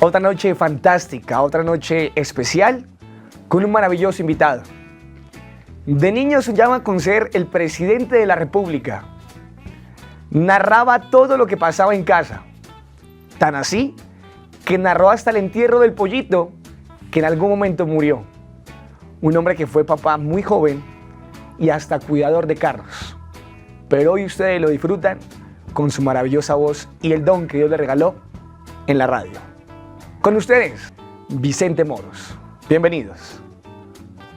Otra noche fantástica, otra noche especial con un maravilloso invitado. De niño soñaba con ser el presidente de la República. Narraba todo lo que pasaba en casa. Tan así que narró hasta el entierro del pollito que en algún momento murió. Un hombre que fue papá muy joven y hasta cuidador de carros. Pero hoy ustedes lo disfrutan con su maravillosa voz y el don que Dios le regaló en la radio. Con ustedes, Vicente Moros. Bienvenidos.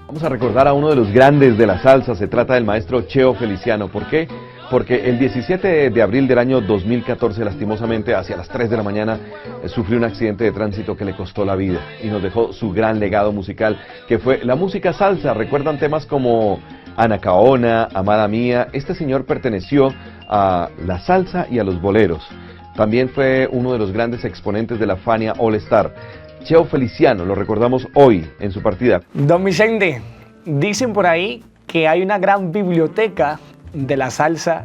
Vamos a recordar a uno de los grandes de la salsa, se trata del maestro Cheo Feliciano. ¿Por qué? Porque el 17 de abril del año 2014, lastimosamente, hacia las 3 de la mañana, sufrió un accidente de tránsito que le costó la vida y nos dejó su gran legado musical, que fue la música salsa. Recuerdan temas como Anacaona, Amada Mía. Este señor perteneció a la salsa y a los boleros. También fue uno de los grandes exponentes de la Fania All Star. Cheo Feliciano, lo recordamos hoy en su partida. Don Vicente, dicen por ahí que hay una gran biblioteca de la salsa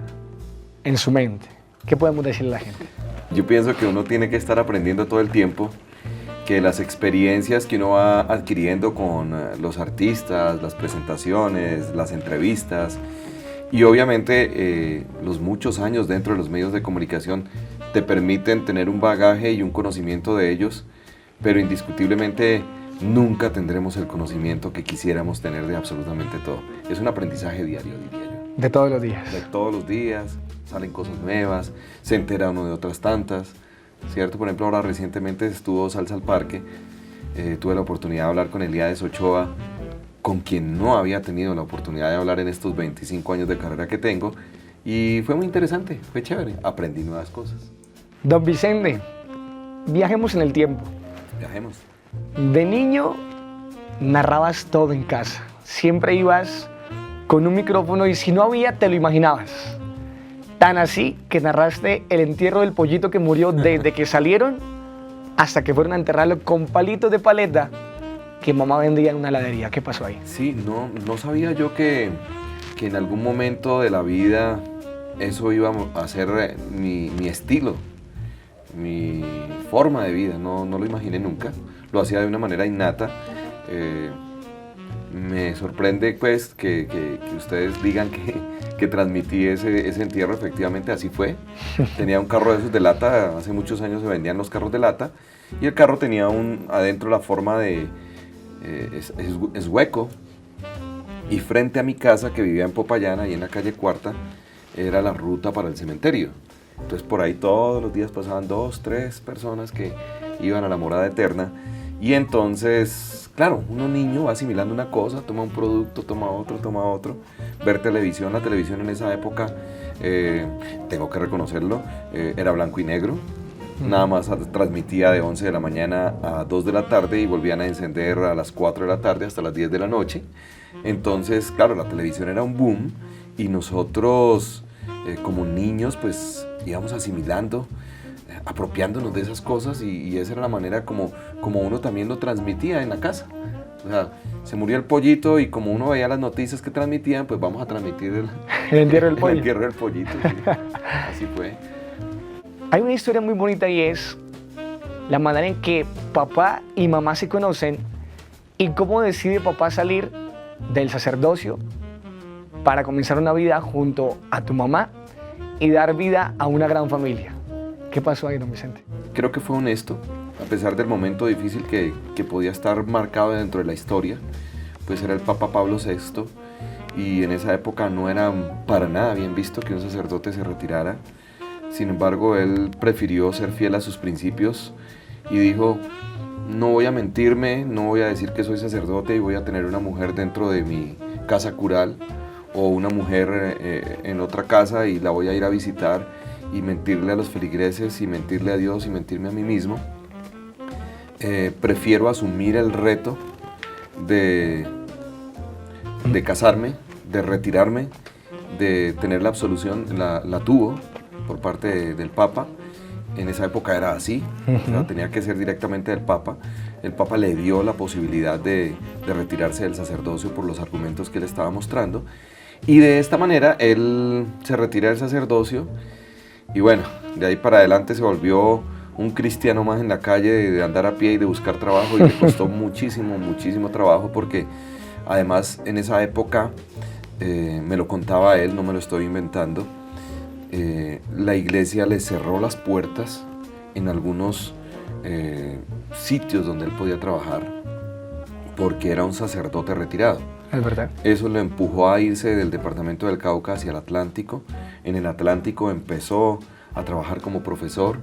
en su mente. ¿Qué podemos decirle a la gente? Yo pienso que uno tiene que estar aprendiendo todo el tiempo, que las experiencias que uno va adquiriendo con los artistas, las presentaciones, las entrevistas y obviamente los muchos años dentro de los medios de comunicación te permiten tener un bagaje y un conocimiento de ellos, pero indiscutiblemente nunca tendremos el conocimiento que quisiéramos tener de absolutamente todo. Es un aprendizaje diario, diría yo. De todos los días. De todos los días, salen cosas nuevas, se entera uno de otras tantas, ¿cierto? Por ejemplo, ahora recientemente estuvo Salsa al Parque, tuve la oportunidad de hablar con Elías Ochoa, con quien no había tenido la oportunidad de hablar en estos 25 años de carrera que tengo, y fue muy interesante, fue chévere, aprendí nuevas cosas. Don Vicente, viajemos en el tiempo. Viajemos. De niño narrabas todo en casa, siempre ibas con un micrófono y si no había te lo imaginabas. Tan así que narraste el entierro del pollito que murió desde que salieron hasta que fueron a enterrarlo con palitos de paleta que mamá vendía en una heladería. ¿Qué pasó ahí? Sí, no sabía yo que en algún momento de la vida eso iba a ser mi estilo, mi forma de vida. No lo imaginé nunca, lo hacía de una manera innata. Me sorprende pues que ustedes digan que transmití ese entierro. Efectivamente así fue. Tenía un carro de esos de lata, hace muchos años se vendían los carros de lata, y el carro tenía adentro la forma de, es hueco, y frente a mi casa, que vivía en Popayán, y en la calle Cuarta, era la ruta para el cementerio. Entonces por ahí todos los días pasaban 2, 3 personas que iban a la morada eterna, y entonces, claro, uno niño va asimilando una cosa, toma un producto, toma otro, ver televisión. La televisión en esa época, tengo que reconocerlo, era blanco y negro. Nada más transmitía de 11 de la mañana a 2 de la tarde y volvían a encender a las 4 de la tarde hasta las 10 de la noche. Entonces, claro, la televisión era un boom y nosotros, como niños, pues íbamos asimilando, apropiándonos de esas cosas y esa era la manera como uno también lo transmitía en la casa. O sea, se murió el pollito y como uno veía las noticias que transmitían, pues vamos a transmitir el entierro del pollo. El entierro del pollito, sí. Así fue. Hay una historia muy bonita y es la manera en que papá y mamá se conocen y cómo decide papá salir del sacerdocio para comenzar una vida junto a tu mamá y dar vida a una gran familia. ¿Qué pasó ahí, don Vicente? Creo que fue honesto, a pesar del momento difícil que podía estar marcado dentro de la historia, pues era el Papa Pablo VI y en esa época no era para nada bien visto que un sacerdote se retirara. Sin embargo, él prefirió ser fiel a sus principios y dijo: no voy a mentirme, no voy a decir que soy sacerdote y voy a tener una mujer dentro de mi casa cural o una mujer en otra casa y la voy a ir a visitar y mentirle a los feligreses y mentirle a Dios y mentirme a mí mismo. Prefiero asumir el reto de casarme, de retirarme, de tener la absolución, la tuvo por parte del Papa. En esa época era así, o sea, tenía que ser directamente del Papa. El Papa le dio la posibilidad de retirarse del sacerdocio por los argumentos que él estaba mostrando. Y de esta manera él se retira del sacerdocio y bueno, de ahí para adelante se volvió un cristiano más en la calle, de andar a pie y de buscar trabajo, y le costó muchísimo, muchísimo trabajo, porque además en esa época, me lo contaba él, no me lo estoy inventando, la iglesia le cerró las puertas en algunos sitios donde él podía trabajar, porque era un sacerdote retirado. Es verdad. Eso lo empujó a irse del departamento del Cauca hacia el Atlántico. En el Atlántico empezó a trabajar como profesor,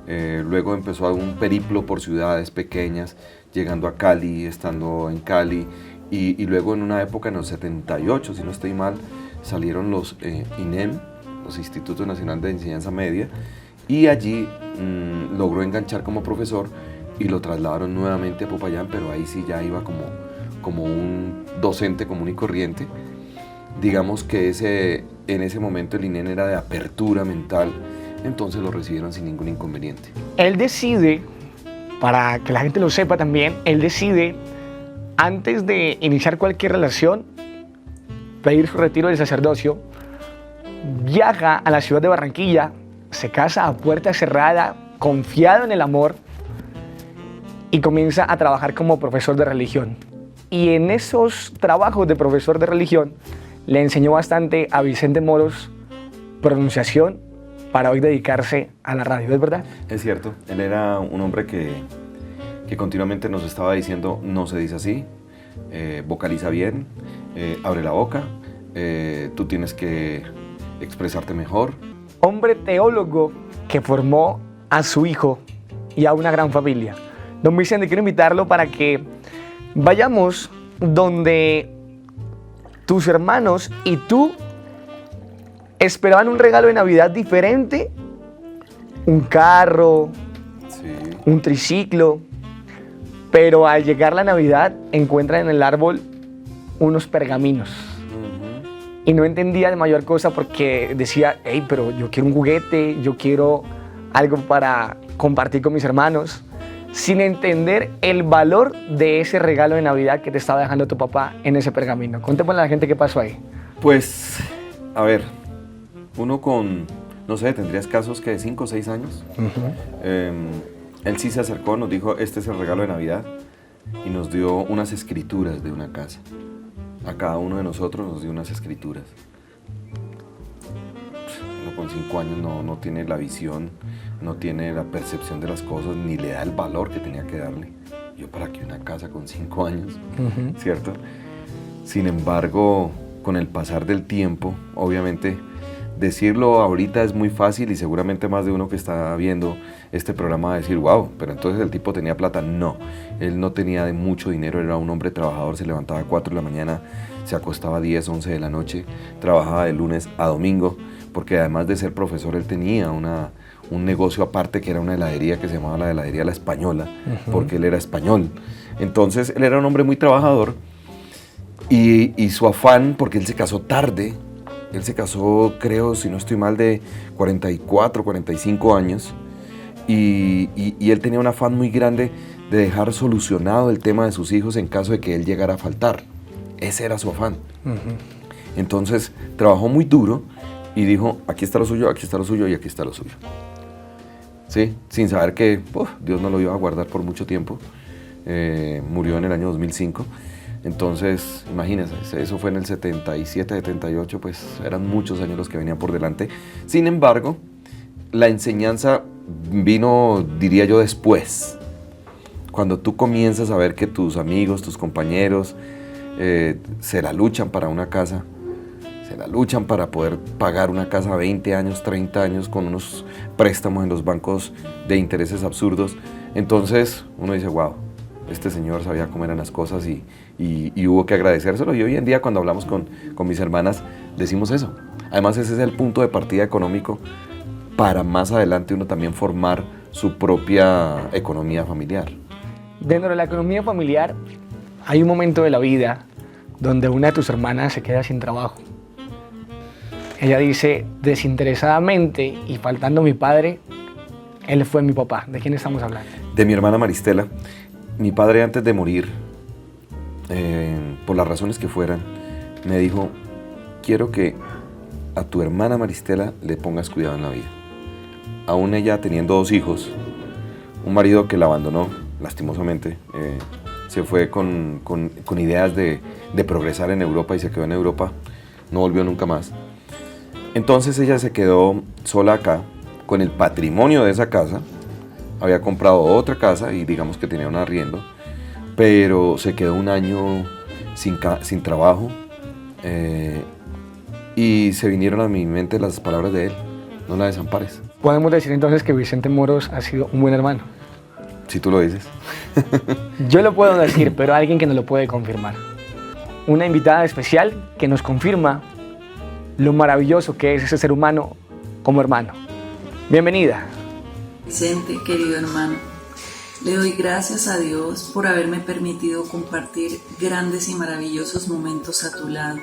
luego empezó a un periplo por ciudades pequeñas, llegando a Cali, estando en Cali, y luego en una época, en los 78, si no estoy mal, salieron los INEM, los Institutos Nacionales de Enseñanza Media, y allí logró enganchar como profesor y lo trasladaron nuevamente a Popayán, pero ahí sí ya iba como un docente común y corriente. Digamos que en ese momento el INEM era de apertura mental, entonces lo recibieron sin ningún inconveniente. Él decide, para que la gente lo sepa también, él decide, antes de iniciar cualquier relación, pedir su retiro del sacerdocio, viaja a la ciudad de Barranquilla, se casa a puerta cerrada, confiado en el amor, y comienza a trabajar como profesor de religión. Y en esos trabajos de profesor de religión le enseñó bastante a Vicente Moros pronunciación para hoy dedicarse a la radio, ¿es verdad? Es cierto, él era un hombre que continuamente nos estaba diciendo: no se dice así, vocaliza bien, abre la boca, tú tienes que expresarte mejor. Hombre teólogo que formó a su hijo y a una gran familia. Don Vicente, quiero invitarlo para que vayamos donde tus hermanos y tú esperaban un regalo de Navidad diferente, un carro, Sí. un triciclo, pero al llegar la Navidad encuentran en el árbol unos pergaminos. Y no entendía de mayor cosa porque decía: hey, pero yo quiero un juguete, yo quiero algo para compartir con mis hermanos, sin entender el valor de ese regalo de Navidad que te estaba dejando tu papá en ese pergamino. Cuéntame a la gente qué pasó ahí. Pues, a ver, uno con, no sé, tendría escasos que 5 o 6 años. Él sí se acercó, nos dijo: este es el regalo de Navidad, y nos dio unas escrituras de una casa. A cada uno de nosotros nos dio unas escrituras. Uno con 5 años no tiene la visión, no tiene la percepción de las cosas, ni le da el valor que tenía que darle. Yo, ¿para qué una casa con 5 años? ¿Cierto? Sin embargo, con el pasar del tiempo, obviamente, decirlo ahorita es muy fácil, y seguramente más de uno que está viendo este programa va a decir: wow, pero entonces el tipo tenía plata. No, él no tenía de mucho dinero, era un hombre trabajador, se levantaba a 4 de la mañana, se acostaba a 10, 11 de la noche, trabajaba de lunes a domingo, porque además de ser profesor, él tenía un negocio aparte, que era una heladería que se llamaba la heladería La Española, porque él era español. Entonces él era un hombre muy trabajador, y su afán, porque él se casó tarde. Él se casó, creo, si no estoy mal, de 44, 45 años, y él tenía un afán muy grande de dejar solucionado el tema de sus hijos en caso de que él llegara a faltar. Ese era su afán. Entonces trabajó muy duro y dijo: aquí está lo suyo, aquí está lo suyo y aquí está lo suyo. ¿Sí? Sin saber que Dios no lo iba a guardar por mucho tiempo. Murió en el año 2005. Entonces, imagínense, eso fue en el 77, 78, pues eran muchos años los que venían por delante. Sin embargo, la enseñanza vino, diría yo, después. Cuando tú comienzas a ver que tus amigos, tus compañeros, se la luchan para una casa, se la luchan para poder pagar una casa a 20 años, 30 años, con unos préstamos en los bancos de intereses absurdos. Entonces, uno dice: wow, este señor sabía cómo eran las cosas, y hubo que agradecérselo. Y hoy en día, cuando hablamos con mis hermanas, decimos eso. Además, ese es el punto de partida económico para más adelante uno también formar su propia economía familiar. Dentro de la economía familiar hay un momento de la vida donde una de tus hermanas se queda sin trabajo. Ella dice: desinteresadamente y faltando mi padre, él fue mi papá. ¿De quién estamos hablando? De mi hermana Maristela. Mi padre, antes de morir, por las razones que fueran, me dijo: quiero que a tu hermana Maristela le pongas cuidado en la vida. Aún ella teniendo 2 hijos, un marido que la abandonó, lastimosamente. Se fue con ideas de progresar en Europa y se quedó en Europa, no volvió nunca más. Entonces ella se quedó sola acá, con el patrimonio de esa casa, había comprado otra casa y digamos que tenía un arriendo, pero se quedó un año sin trabajo y se vinieron a mi mente las palabras de él: no la desampares. Podemos decir entonces que Vicente Moros ha sido un buen hermano. Si tú lo dices. Yo lo puedo decir, pero alguien que nos lo puede confirmar. Una invitada especial que nos confirma lo maravilloso que es ese ser humano como hermano. Bienvenida. Vicente, querido hermano, le doy gracias a Dios por haberme permitido compartir grandes y maravillosos momentos a tu lado.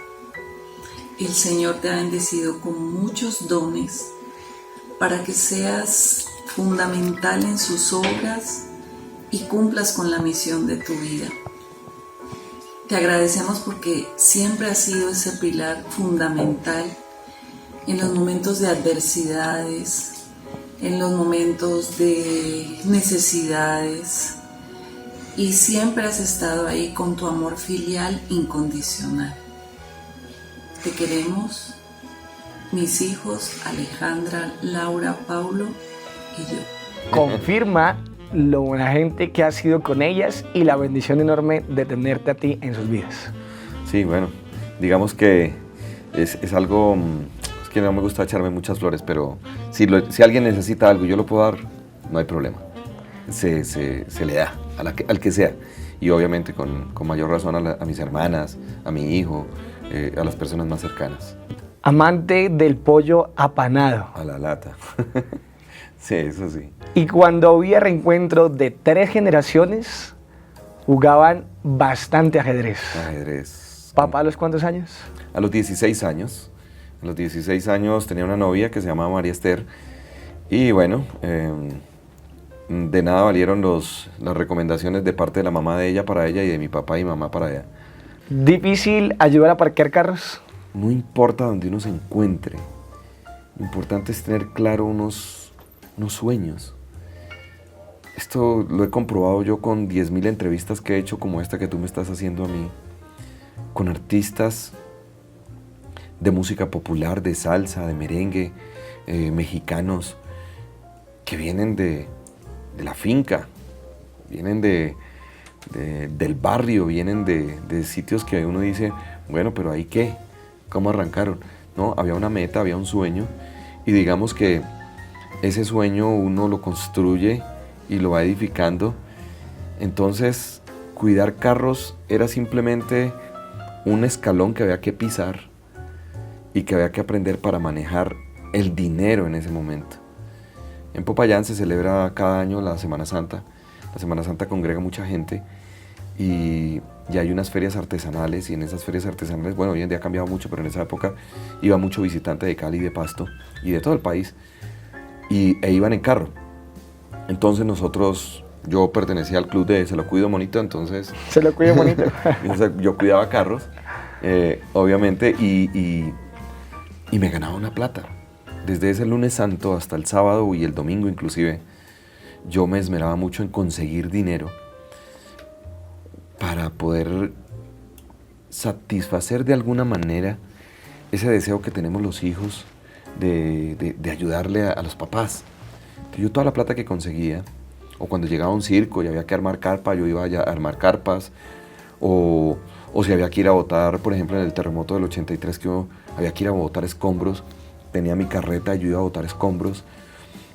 El Señor te ha bendecido con muchos dones para que seas fundamental en sus obras y cumplas con la misión de tu vida. Te agradecemos porque siempre has sido ese pilar fundamental en los momentos de adversidades, en los momentos de necesidades, y siempre has estado ahí con tu amor filial incondicional. Te queremos, mis hijos Alejandra, Laura, Paulo y yo. Confirma lo buena gente que has sido con ellas y la bendición enorme de tenerte a ti en sus vidas. Sí, bueno, digamos que es algo, es que no me gusta echarme muchas flores, pero si alguien necesita algo y yo lo puedo dar, no hay problema. Se le da al que sea. Y obviamente con mayor razón a mis hermanas, a mi hijo, a las personas más cercanas. Amante del pollo apanado. A la lata. Sí, eso sí. Y cuando había reencuentro de 3 generaciones, jugaban bastante ajedrez. Ajedrez. ¿Papá a los cuántos años? A los 16 años. A los 16 años tenía una novia que se llamaba María Esther. Y bueno, de nada valieron las recomendaciones de parte de la mamá de ella para ella y de mi papá y mamá para ella. ¿Difícil ayudar a parquear carros? No importa donde uno se encuentre. Lo importante es tener claro unos sueños. Esto lo he comprobado yo con 10.000 entrevistas que he hecho, como esta que tú me estás haciendo a mí, con artistas de música popular, de salsa, de merengue, mexicanos, que vienen de la finca, vienen del barrio, vienen de sitios que uno dice, bueno, pero ¿ahí qué? ¿Cómo arrancaron? No, había una meta, había un sueño, y digamos que ese sueño uno lo construye y lo va edificando. Entonces, cuidar carros era simplemente un escalón que había que pisar y que había que aprender para manejar el dinero en ese momento. En Popayán se celebra cada año la Semana Santa. La Semana Santa congrega mucha gente y hay unas ferias artesanales, y en esas ferias artesanales, bueno, hoy en día ha cambiado mucho, pero en esa época iba mucho visitante de Cali, de Pasto y de todo el país, e iban en carro. Entonces yo pertenecía al club de Se lo cuido bonito, entonces... Se lo cuido bonito. Yo cuidaba carros, obviamente, y me ganaba una plata. Desde ese lunes santo hasta el sábado y el domingo inclusive, yo me esmeraba mucho en conseguir dinero para poder satisfacer de alguna manera ese deseo que tenemos los hijos de ayudarle a los papás. Entonces, yo toda la plata que conseguía, o cuando llegaba a un circo y había que armar carpa, yo iba a armar carpas, o si había que ir a botar, por ejemplo, en el terremoto del 83, que había que ir a botar escombros, tenía mi carreta y yo iba a botar escombros.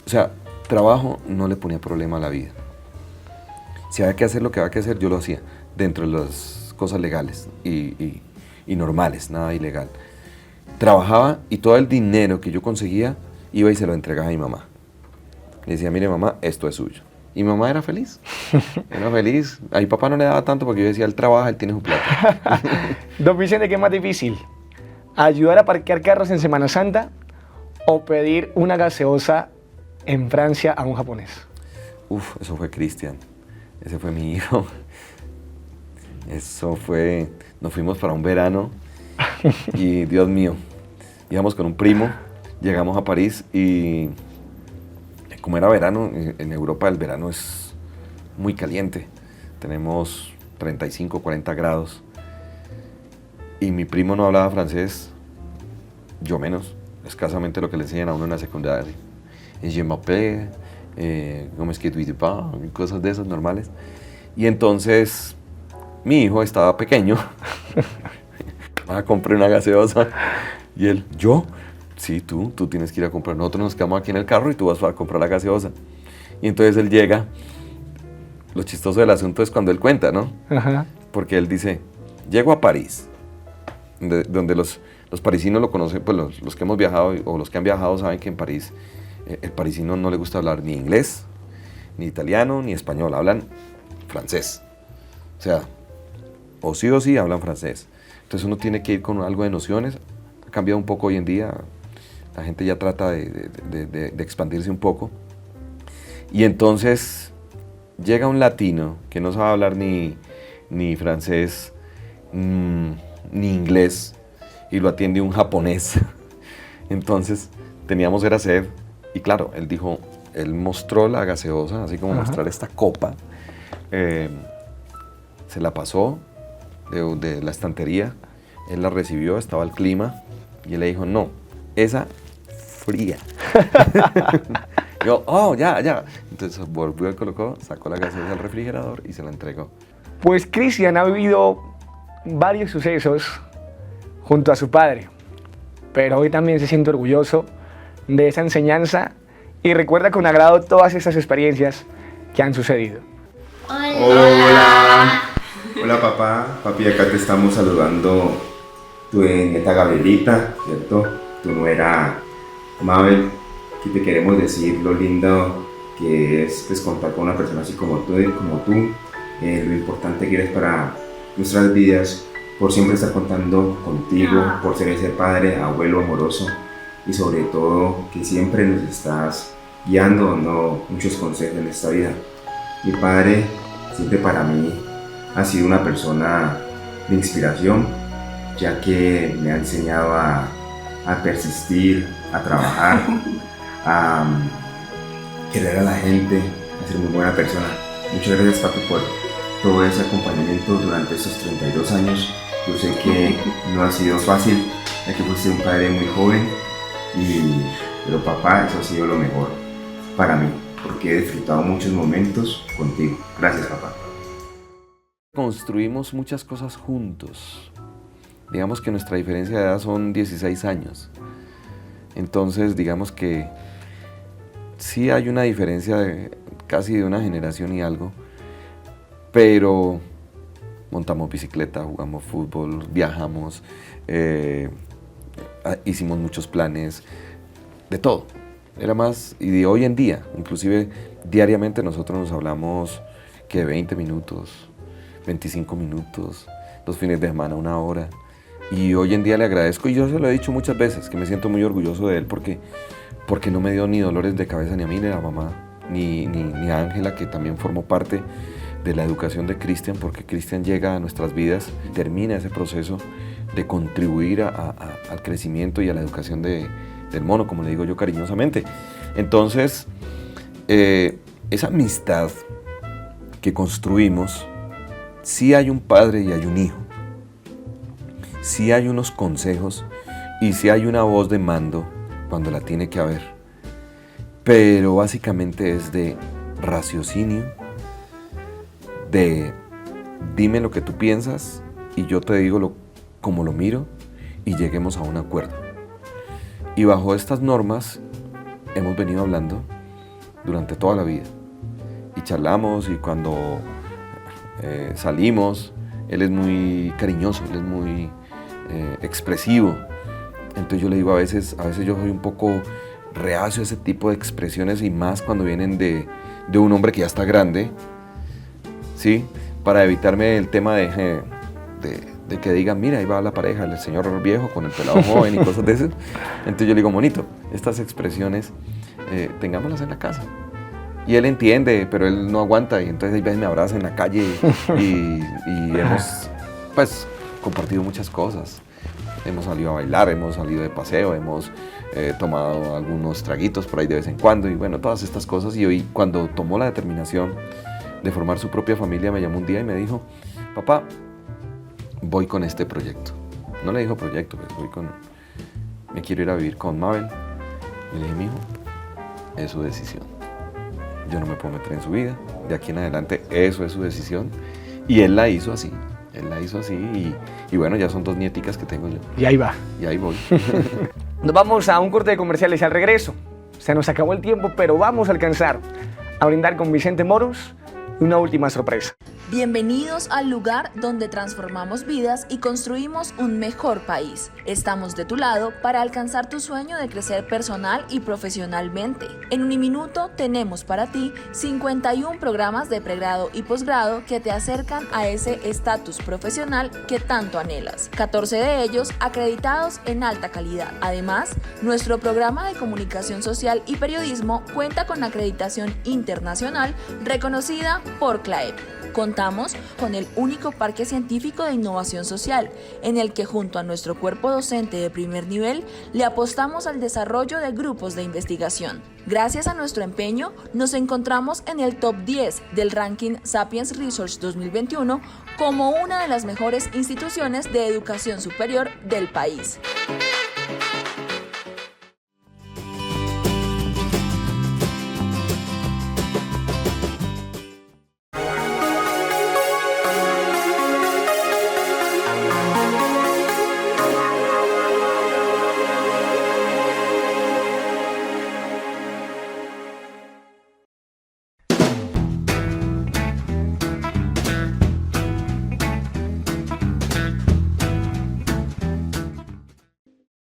O sea, trabajo no le ponía problema a la vida. Si había que hacer lo que había que hacer, yo lo hacía, dentro de las cosas legales y normales, nada ilegal. Trabajaba y todo el dinero que yo conseguía iba y se lo entregaba a mi mamá. Le decía, mire mamá, esto es suyo. Y mi mamá era feliz. Era feliz. A mi papá no le daba tanto porque yo decía, él trabaja, él tiene su plata. Don Vicente, ¿qué es más difícil? ¿Ayudar a parquear carros en Semana Santa o pedir una gaseosa en Francia a un japonés? Uf, eso fue Cristian. Ese fue mi hijo. Eso fue... Nos fuimos para un verano y, Dios mío, íbamos con un primo, llegamos a París y como era verano, en Europa el verano es muy caliente. Tenemos 35, 40 grados. Y mi primo no hablaba francés, yo menos, escasamente lo que le enseñan a uno en la secundaria. Je m'appelle, ¿cómo es que tu pas? Cosas de esas normales. Y entonces mi hijo estaba pequeño, compré una gaseosa y él, ¿yo? Sí, tú tienes que ir a comprar. Nosotros nos quedamos aquí en el carro y tú vas a comprar la gaseosa. Y entonces él llega, lo chistoso del asunto es cuando él cuenta, ¿no? Ajá. Porque él dice, llego a París, donde los parisinos lo conocen, pues los que hemos viajado o los que han viajado saben que en París el parisino no le gusta hablar ni inglés, ni italiano, ni español, hablan francés. O sea, o sí hablan francés. Entonces uno tiene que ir con algo de nociones. Ha cambiado un poco hoy en día, la gente ya trata de expandirse un poco. Y entonces llega un latino que no sabe hablar ni francés, ni inglés, y lo atiende un japonés. Entonces teníamos era sed, y claro, él mostró la gaseosa, así como mostrar esta copa, se la pasó de la estantería, él la recibió, estaba el clima, y él le dijo, no, esa fría. Yo, oh, ya. Entonces volvió, colocó, sacó la gaseosa del refrigerador y se la entregó. Pues Cristian ha vivido varios sucesos junto a su padre, pero hoy también se siente orgulloso de esa enseñanza y recuerda con agrado todas esas experiencias que han sucedido. Hola papá, papi, acá te estamos saludando tu nieta Gabrielita, ¿cierto? Tu nuera Mabel, que te queremos decir lo lindo que es pues, contar con una persona así como tú, lo importante que eres para nuestras vidas, por siempre estar contando contigo, por ser ese padre, abuelo amoroso y sobre todo que siempre nos estás guiando, dando muchos consejos en esta vida. Mi padre siempre para mí ha sido una persona de inspiración, ya que me ha enseñado a persistir, a trabajar, a querer a la gente, a ser muy buena persona. Muchas gracias papi por todo ese acompañamiento durante estos 32 años. Yo sé que no ha sido fácil, ya que fuiste un padre muy joven, pero papá, eso ha sido lo mejor para mí, porque he disfrutado muchos momentos contigo. Gracias papá. Construimos muchas cosas juntos. Digamos que nuestra diferencia de edad son 16 años. Entonces, digamos que sí hay una diferencia casi de una generación y algo, pero montamos bicicleta, jugamos fútbol, viajamos, hicimos muchos planes, de todo. Era más, y de hoy en día, inclusive diariamente nosotros nos hablamos que 20 minutos, 25 minutos, los fines de semana, 1 hora. Y hoy en día le agradezco, y yo se lo he dicho muchas veces, que me siento muy orgulloso de él porque no me dio ni dolores de cabeza ni a mí ni a la mamá, ni a Ángela, que también formó parte de la educación de Cristian, porque Cristian llega a nuestras vidas, termina ese proceso de contribuir al crecimiento y a la educación del mono, como le digo yo cariñosamente. Entonces, esa amistad que construimos, sí hay un padre y hay un hijo, sí hay unos consejos y sí hay una voz de mando cuando la tiene que haber, pero básicamente es de raciocinio, de dime lo que tú piensas y yo te digo como lo miro y lleguemos a un acuerdo. Y bajo estas normas hemos venido hablando durante toda la vida y charlamos, y cuando salimos él es muy cariñoso, él es muy expresivo. Entonces yo le digo, a veces yo soy un poco reacio a ese tipo de expresiones, y más cuando vienen de un hombre que ya está grande, ¿sí? Para evitarme el tema de que digan, mira, ahí va la pareja, el señor viejo con el pelado joven y cosas de esas. Entonces yo le digo, monito, estas expresiones tengámoslas en la casa. Y él entiende, pero él no aguanta, y entonces a veces me abraza en la calle y hemos pues compartido muchas cosas. Hemos salido a bailar, hemos salido de paseo, hemos tomado algunos traguitos por ahí de vez en cuando y bueno, todas estas cosas. Y hoy, cuando tomó la determinación de formar su propia familia, me llamó un día y me dijo: papá, voy con este proyecto. No le dijo proyecto, pues me quiero ir a vivir con Mabel. Y le dije: mijo, es su decisión. Yo no me puedo meter en su vida. De aquí en adelante, eso es su decisión. Y él la hizo así. Y bueno, ya son 2 nieticas que tengo yo. Y ahí va. Y ahí voy. Nos vamos a un corte de comerciales y al regreso. Se nos acabó el tiempo, pero vamos a alcanzar a brindar con Vicente Moros una última sorpresa. Bienvenidos al lugar donde transformamos vidas y construimos un mejor país. Estamos de tu lado para alcanzar tu sueño de crecer personal y profesionalmente. En Uniminuto tenemos para ti 51 programas de pregrado y posgrado que te acercan a ese estatus profesional que tanto anhelas. 14 de ellos acreditados en alta calidad. Además, nuestro programa de comunicación social y periodismo cuenta con acreditación internacional reconocida por CLAEP. Contamos con el único parque científico de innovación social, en el que junto a nuestro cuerpo docente de primer nivel le apostamos al desarrollo de grupos de investigación. Gracias a nuestro empeño, nos encontramos en el top 10 del ranking Sapiens Research 2021 como una de las mejores instituciones de educación superior del país.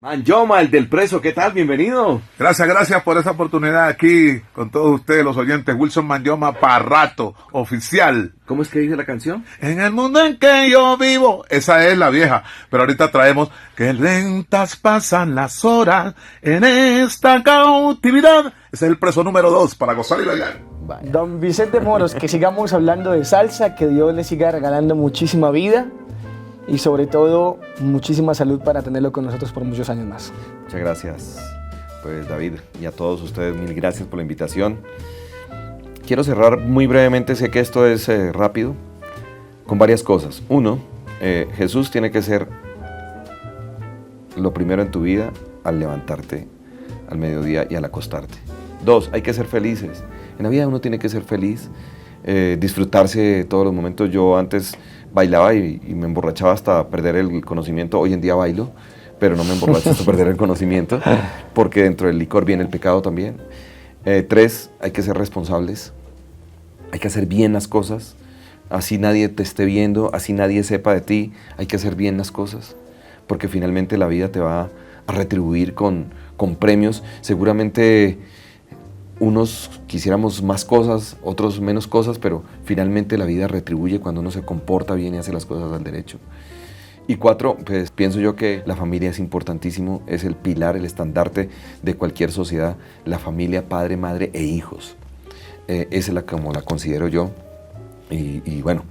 Manyoma, el del preso, ¿qué tal? Bienvenido. Gracias por esa oportunidad aquí con todos ustedes, los oyentes. Wilson Manyoma Parrato, oficial. ¿Cómo es que dice la canción? En el mundo en que yo vivo. Esa es la vieja, pero ahorita traemos que lentas pasan las horas en esta cautividad. Ese es el preso número 2 para gozar y bailar. Vaya. Don Vicente Moros, que sigamos hablando de salsa, que Dios le siga regalando muchísima vida y sobre todo muchísima salud para tenerlo con nosotros por muchos años más. Muchas gracias, pues David, y a todos ustedes, mil gracias por la invitación. Quiero cerrar muy brevemente, sé que esto es rápido, con varias cosas. Uno, Jesús tiene que ser lo primero en tu vida al levantarte al mediodía y al acostarte. 2, hay que ser felices. En la vida uno tiene que ser feliz, disfrutarse todos los momentos. Yo antes bailaba y me emborrachaba hasta perder el conocimiento. Hoy en día bailo, pero no me emborracho hasta perder el conocimiento, porque dentro del licor viene el pecado también. 3, hay que ser responsables, hay que hacer bien las cosas, así nadie te esté viendo, así nadie sepa de ti, hay que hacer bien las cosas, porque finalmente la vida te va a retribuir con premios. Seguramente unos quisiéramos más cosas, otros menos cosas, pero finalmente la vida retribuye cuando uno se comporta bien y hace las cosas al derecho. Y 4, pues pienso yo que la familia es importantísimo, es el pilar, el estandarte de cualquier sociedad, la familia, padre, madre e hijos. Esa es como la considero yo. Y bueno,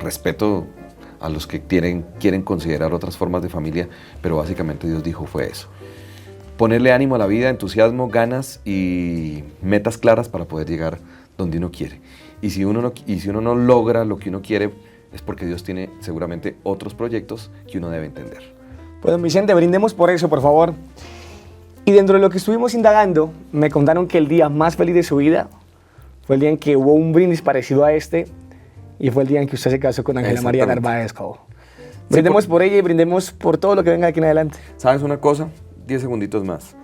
respeto a los que quieren considerar otras formas de familia, pero básicamente Dios dijo fue eso. Ponerle ánimo a la vida, entusiasmo, ganas y metas claras para poder llegar donde uno quiere. Y si uno no logra lo que uno quiere, es porque Dios tiene seguramente otros proyectos que uno debe entender. Pues don Vicente, brindemos por eso, por favor. Y dentro de lo que estuvimos indagando, me contaron que el día más feliz de su vida fue el día en que hubo un brindis parecido a este, y fue el día en que usted se casó con Ángela María Narváez Cobo. Brindemos por ella y brindemos por todo lo que venga aquí en adelante. ¿Sabes una cosa? 10 segunditos más.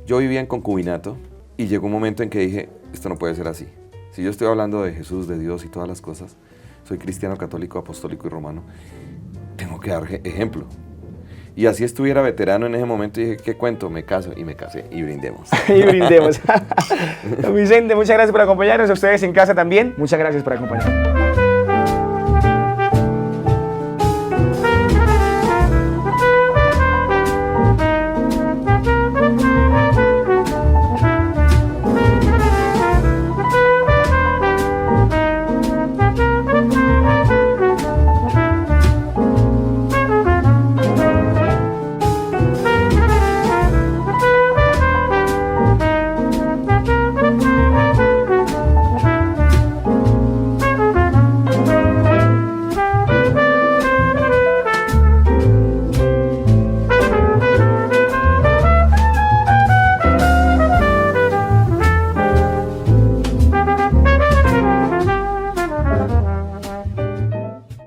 Yo vivía en concubinato y llegó un momento en que dije, esto no puede ser así. Si yo estoy hablando de Jesús, de Dios y todas las cosas, soy cristiano, católico, apostólico y romano, tengo que dar ejemplo. Y así estuviera veterano en ese momento y dije, ¿qué cuento? Me caso y me casé y brindemos. Y brindemos. Don Vicente, muchas gracias por acompañarnos. A ustedes en casa también, muchas gracias por acompañarnos.